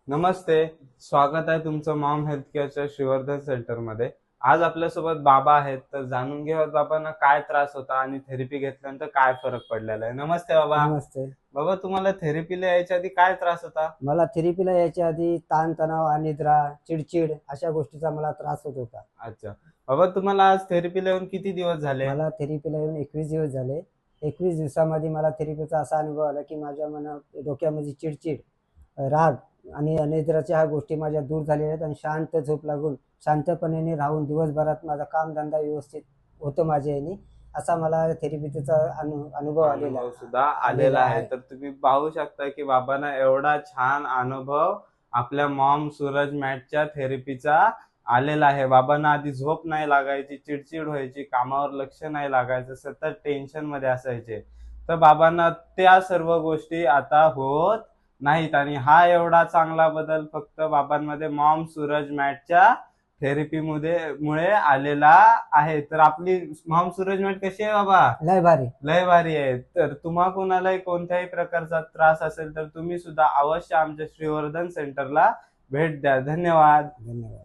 नमस्ते. स्वागत आहे तुमचं मॉम हेल्थ केअरच्या श्रीवर्धन सेंटरमध्ये. आज आपल्यासोबत बाबा आहेत, तर जाणून घेऊयात बाबांना काय त्रास होता आणि थेरपी घेतल्यानंतर काय फरक पडलेला आहे. नमस्ते बाबा. नमस्ते. बाबा, तुम्हाला थेरपीला यायच्या आधी काय त्रास होता? मला थेरपीला यायच्या आधी ताणतणाव, अनिद्रा, चिडचिड अशा गोष्टीचा मला त्रास होत होता. अच्छा बाबा, तुम्हाला आज थेरपीला येऊन किती दिवस झाले? मला थेरपीला येऊन 21 दिवस झाले. 21 दिवसामध्ये मला थेरपीचा असा अनुभव आला की माझ्या डोक्यामध्ये चिडचिड, राग आणि अनिद्राच्या ह्या गोष्टी माझ्या दूर झालेल्या आहेत आणि शांत झोप लागून शांतपणे राहून दिवसभरात माझा कामधंदा व्यवस्थित होतो माझ्या याने, असा मला थेरपीचा अनुभव आलेला अनुभव सुद्धा आलेला आहे. तर तुम्ही पाहू शकता की बाबांना एवढा छान अनुभव आपल्या मॉम सूरज मॅटच्या थेरपीचा आलेला आहे. बाबांना आधी झोप नाही लागायची, चिडचिड व्हायची, कामावर लक्ष नाही लागायचं, सतत टेन्शन मध्ये असायचे. तर बाबांना त्या सर्व गोष्टी आता होत नाहीत आणि हा एवढा चांगला बदल फक्त बाबांमध्ये मॉम सूरज मॅटच्या थेरपी मुळे आलेला आहे. तर आपली मॉम सूरज मॅट कशी आहे बाबा? लय भारी. लय भारी आहे. तर तुम्हा कोणालाही कोणत्याही प्रकारचा त्रास असेल तर तुम्ही सुद्धा अवश्य आमच्या श्रीवर्धन सेंटरला भेट द्या. धन्यवाद. धन्यवाद.